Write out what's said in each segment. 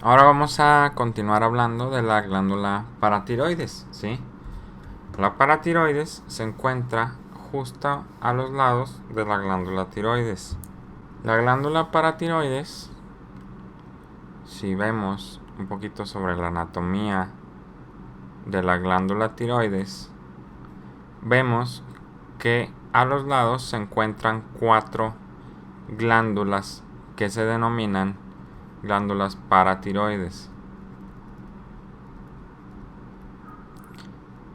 Ahora vamos a continuar hablando de la glándula paratiroides, ¿sí? La paratiroides se encuentra justo a los lados de la glándula tiroides. La glándula paratiroides, si vemos un poquito sobre la anatomía de la glándula tiroides, vemos que a los lados se encuentran 4 glándulas que se denominan glándulas paratiroides.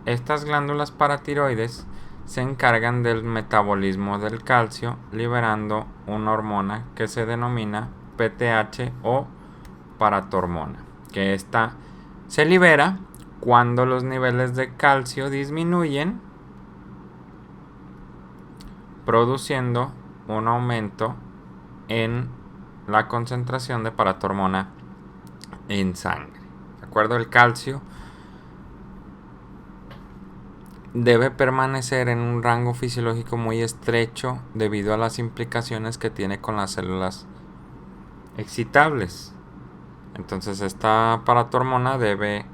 Estas glándulas paratiroides se encargan del metabolismo del calcio, liberando una hormona que se denomina PTH o paratormona, que esta se libera cuando los niveles de calcio disminuyen, produciendo un aumento en la concentración de paratormona en sangre. ¿De acuerdo? El calcio debe permanecer en un rango fisiológico muy estrecho debido a las implicaciones que tiene con las células excitables. Entonces esta paratormona debe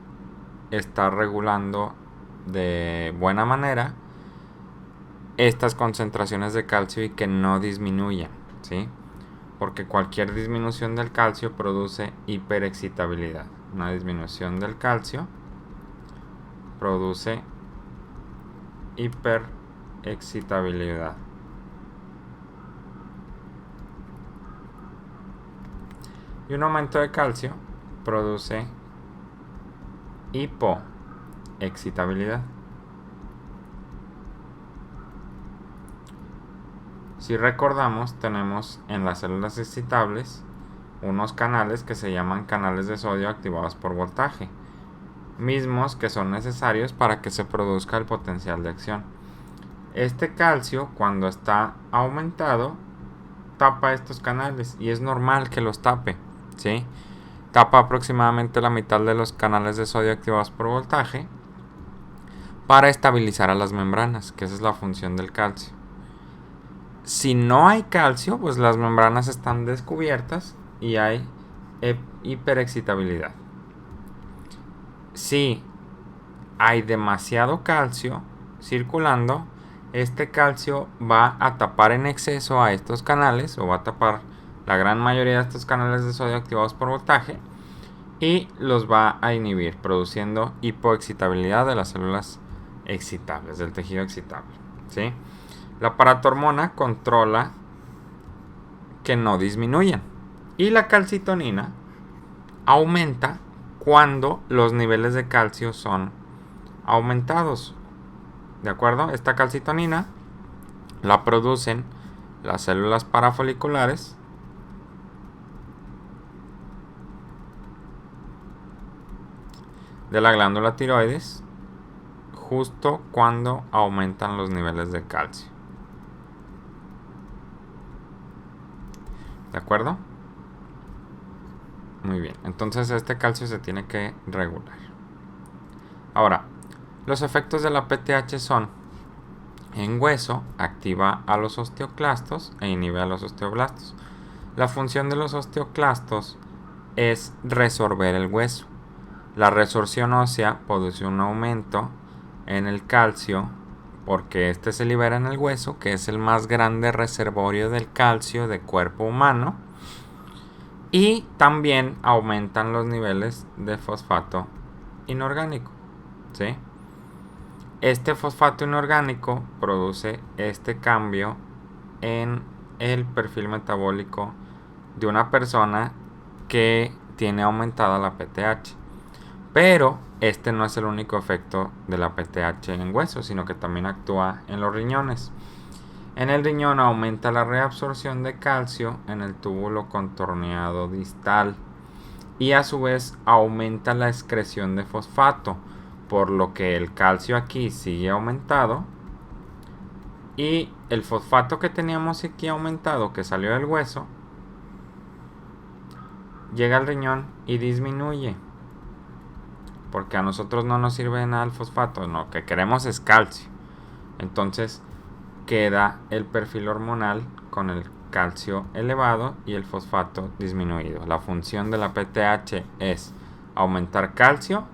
estar regulando de buena manera estas concentraciones de calcio y que no disminuyan, ¿sí? Porque cualquier disminución del calcio produce hiperexcitabilidad. Una disminución del calcio produce hiperexcitabilidad. Y un aumento de calcio produce hipoexcitabilidad. Si recordamos, tenemos en las células excitables unos canales que se llaman canales de sodio activados por voltaje, mismos que son necesarios para que se produzca el potencial de acción. Este calcio, cuando está aumentado, tapa estos canales y es normal que los tape, ¿sí? Tapa aproximadamente la mitad de los canales de sodio activados por voltaje para estabilizar a las membranas, que esa es la función del calcio. Si no hay calcio, pues las membranas están descubiertas y hay hiperexcitabilidad. Si hay demasiado calcio circulando, este calcio va a tapar en exceso a estos canales, o va a tapar la gran mayoría de estos canales de sodio activados por voltaje, y los va a inhibir, produciendo hipoexcitabilidad de las células excitables, del tejido excitable, ¿sí? La paratormona controla que no disminuyan, y la calcitonina aumenta cuando los niveles de calcio son aumentados. ¿De acuerdo? Esta calcitonina la producen las células parafoliculares de la glándula tiroides justo cuando aumentan los niveles de calcio. ¿De acuerdo? Muy bien, entonces este calcio se tiene que regular. Ahora, los efectos de la PTH son: en hueso, activa a los osteoclastos e inhibe a los osteoblastos. La función de los osteoclastos es resorber el hueso. La resorción ósea produce un aumento en el calcio porque este se libera en el hueso, que es el más grande reservorio del calcio del cuerpo humano, y también aumentan los niveles de fosfato inorgánico, ¿sí? Este fosfato inorgánico produce este cambio en el perfil metabólico de una persona que tiene aumentada la PTH. Pero este no es el único efecto de la PTH en hueso, sino que también actúa en los riñones. En el riñón aumenta la reabsorción de calcio en el túbulo contorneado distal y a su vez aumenta la excreción de fosfato, por lo que el calcio aquí sigue aumentado y el fosfato que teníamos aquí aumentado, que salió del hueso, llega al riñón y disminuye, porque a nosotros no nos sirve de nada el fosfato, lo que queremos es calcio. Entonces queda el perfil hormonal con el calcio elevado y el fosfato disminuido. La función de la PTH es aumentar calcio,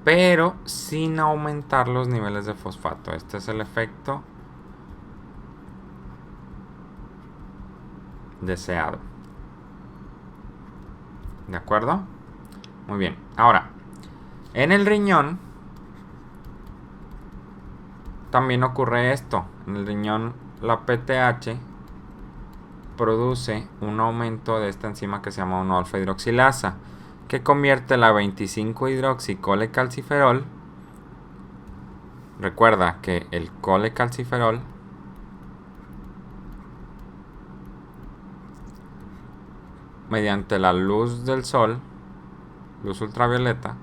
pero sin aumentar los niveles de fosfato. Este es el efecto deseado. ¿De acuerdo? Muy bien. Ahora, en el riñón también ocurre esto. En el riñón la PTH produce un aumento de esta enzima que se llama 1-alfa hidroxilasa, que convierte la 25-hidroxicolecalciferol. Recuerda que el colecalciferol mediante la luz del sol, luz ultravioleta,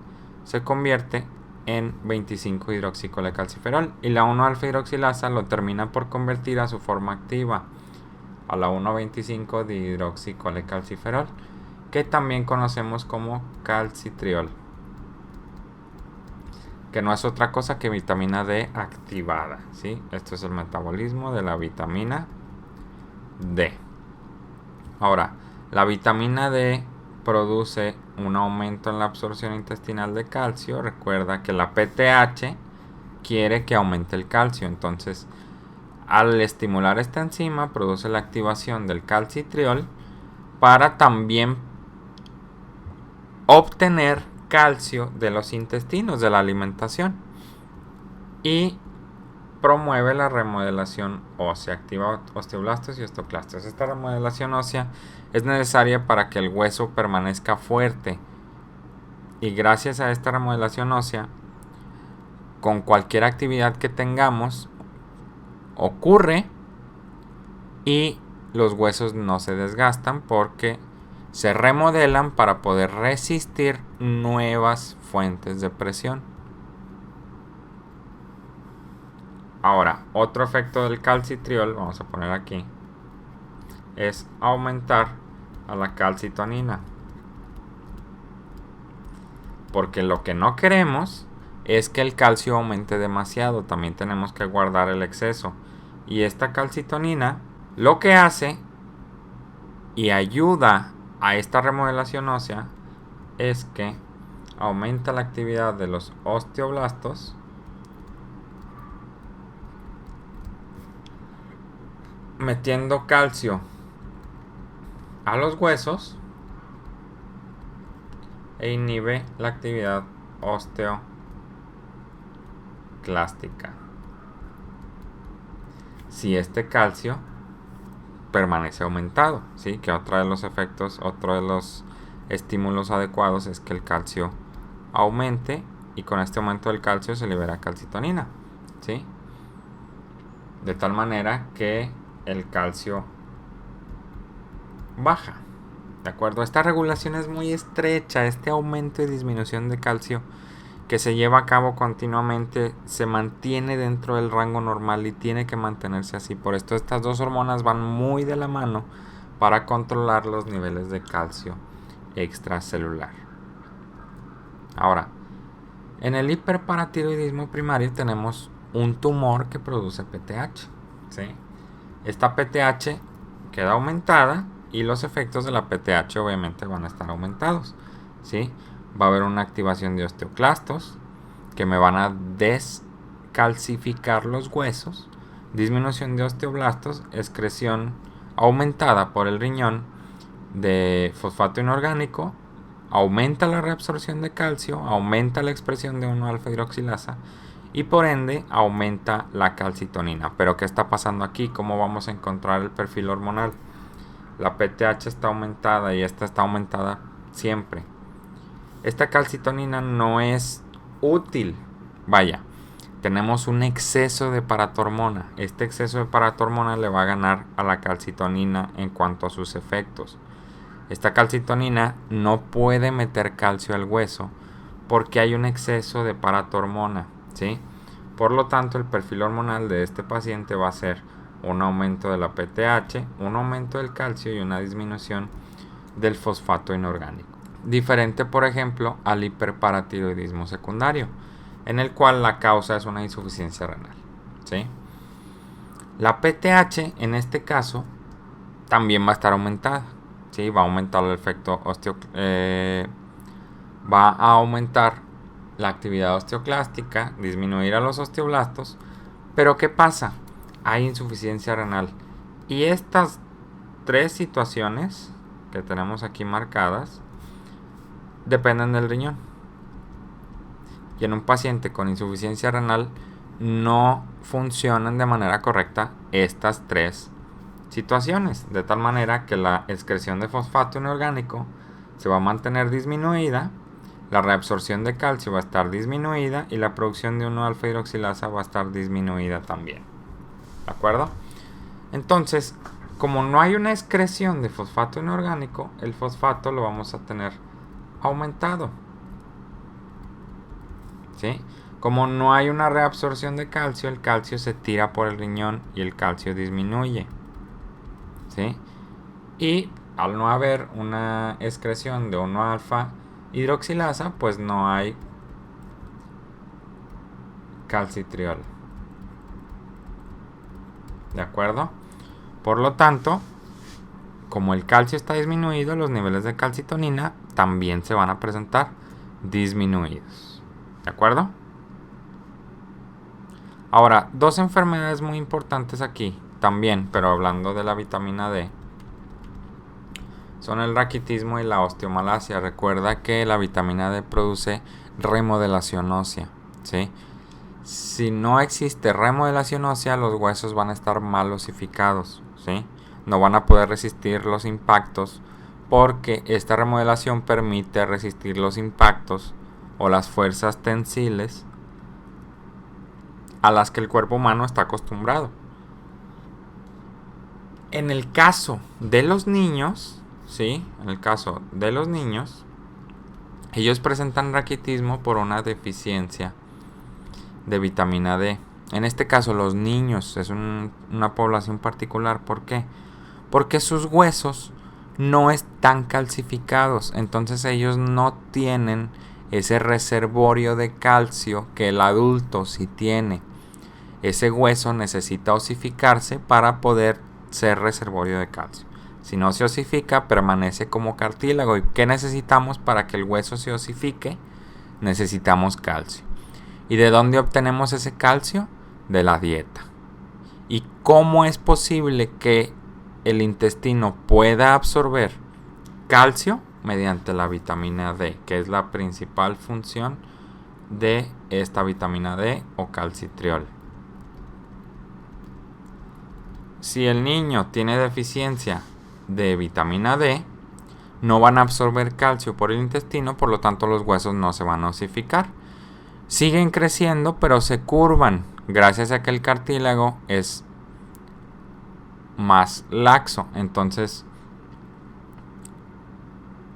se convierte en 25-hidroxicolecalciferol y la 1-alfa hidroxilasa lo termina por convertir a su forma activa, a la 1,25-dihidroxicolecalciferol, que también conocemos como calcitriol, que no es otra cosa que vitamina D activada, ¿sí? Esto es el metabolismo de la vitamina D. Ahora, la vitamina D produce un aumento en la absorción intestinal de calcio. Recuerda que la PTH quiere que aumente el calcio, entonces al estimular esta enzima produce la activación del calcitriol para también obtener calcio de los intestinos, de la alimentación, y promueve la remodelación ósea, activa osteoblastos y osteoclastos. Esta remodelación ósea es necesaria para que el hueso permanezca fuerte, y gracias a esta remodelación ósea, con cualquier actividad que tengamos ocurre y los huesos no se desgastan porque se remodelan para poder resistir nuevas fuentes de presión. Ahora, otro efecto del calcitriol, vamos a poner aquí, es aumentar a la calcitonina. Porque lo que no queremos es que el calcio aumente demasiado, también tenemos que guardar el exceso. Y esta calcitonina lo que hace y ayuda a esta remodelación ósea es que aumenta la actividad de los osteoblastos, metiendo calcio a los huesos, e inhibe la actividad osteoclástica. Si este calcio permanece aumentado, ¿sí? Que otro de los efectos, otro de los estímulos adecuados es que el calcio aumente, y con este aumento del calcio se libera calcitonina, ¿sí? De tal manera que el calcio baja. ¿De acuerdo? Esta regulación es muy estrecha. Este aumento y disminución de calcio que se lleva a cabo continuamente se mantiene dentro del rango normal y tiene que mantenerse así. Por esto estas dos hormonas van muy de la mano para controlar los niveles de calcio extracelular. Ahora, en el hiperparatiroidismo primario tenemos un tumor que produce PTH, ¿sí? Esta PTH queda aumentada y los efectos de la PTH obviamente van a estar aumentados, ¿sí? Va a haber una activación de osteoclastos que me van a descalcificar los huesos, disminución de osteoblastos, excreción aumentada por el riñón de fosfato inorgánico, aumenta la reabsorción de calcio, aumenta la expresión de 1-alfa hidroxilasa y por ende aumenta la calcitonina. Pero ¿qué está pasando aquí? ¿Cómo vamos a encontrar el perfil hormonal? La PTH está aumentada y esta está aumentada siempre. Esta calcitonina no es útil. Vaya, tenemos un exceso de paratormona. Este exceso de paratormona le va a ganar a la calcitonina en cuanto a sus efectos. Esta calcitonina no puede meter calcio al hueso porque hay un exceso de paratormona, ¿sí? Por lo tanto, el perfil hormonal de este paciente va a ser un aumento de la PTH, un aumento del calcio y una disminución del fosfato inorgánico. Diferente, por ejemplo, al hiperparatiroidismo secundario, en el cual la causa es una insuficiencia renal, ¿sí? La PTH, en este caso, también va a estar aumentada. ¿Sí? Va a aumentar el efecto va a aumentar la actividad osteoclástica, disminuir a los osteoblastos. Pero ¿qué pasa? Hay insuficiencia renal. Y estas 3 situaciones que tenemos aquí marcadas dependen del riñón. Y en un paciente con insuficiencia renal no funcionan de manera correcta estas 3 situaciones, de tal manera que la excreción de fosfato inorgánico se va a mantener disminuida, la reabsorción de calcio va a estar disminuida y la producción de 1-alfa hidroxilasa va a estar disminuida también. ¿De acuerdo? Entonces, como no hay una excreción de fosfato inorgánico, el fosfato lo vamos a tener aumentado. ¿Sí? Como no hay una reabsorción de calcio, el calcio se tira por el riñón y el calcio disminuye. ¿Sí? Y al no haber una excreción de 1-alfa hidroxilasa, pues no hay calcitriol. ¿De acuerdo? Por lo tanto, como el calcio está disminuido, los niveles de calcitonina también se van a presentar disminuidos. ¿De acuerdo? Ahora, 2 enfermedades muy importantes aquí también, pero hablando de la vitamina D, son el raquitismo y la osteomalacia. Recuerda que la vitamina D produce remodelación ósea, ¿sí? Si no existe remodelación ósea, los huesos van a estar mal osificados, ¿sí? No van a poder resistir los impactos porque esta remodelación permite resistir los impactos o las fuerzas tensiles a las que el cuerpo humano está acostumbrado. En el caso de los niños, ¿sí? En el caso de los niños, ellos presentan raquitismo por una deficiencia de vitamina D. En este caso, los niños es una población particular. ¿Por qué? Porque sus huesos no están calcificados. Entonces ellos no tienen ese reservorio de calcio que el adulto sí tiene. Ese hueso necesita osificarse para poder ser reservorio de calcio. Si no se osifica, permanece como cartílago. ¿Y qué necesitamos para que el hueso se osifique? Necesitamos calcio. ¿Y de dónde obtenemos ese calcio? De la dieta. ¿Y cómo es posible que el intestino pueda absorber calcio? Mediante la vitamina D, que es la principal función de esta vitamina D o calcitriol. Si el niño tiene deficiencia de vitamina D, no van a absorber calcio por el intestino, por lo tanto los huesos no se van a osificar. Siguen creciendo, pero se curvan, gracias a que el cartílago es más laxo. Entonces,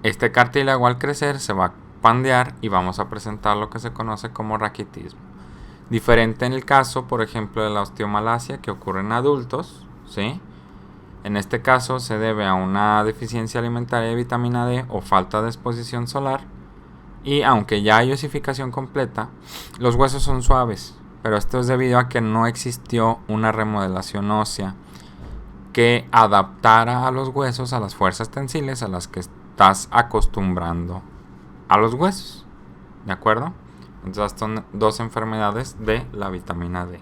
este cartílago al crecer se va a pandear y vamos a presentar lo que se conoce como raquitismo. Diferente en el caso, por ejemplo, de la osteomalacia, que ocurre en adultos, ¿sí? En este caso se debe a una deficiencia alimentaria de vitamina D o falta de exposición solar. Y aunque ya hay osificación completa, los huesos son suaves. Pero esto es debido a que no existió una remodelación ósea que adaptara a los huesos a las fuerzas tensiles a las que estás acostumbrando a los huesos. ¿De acuerdo? Entonces son 2 enfermedades de la vitamina D.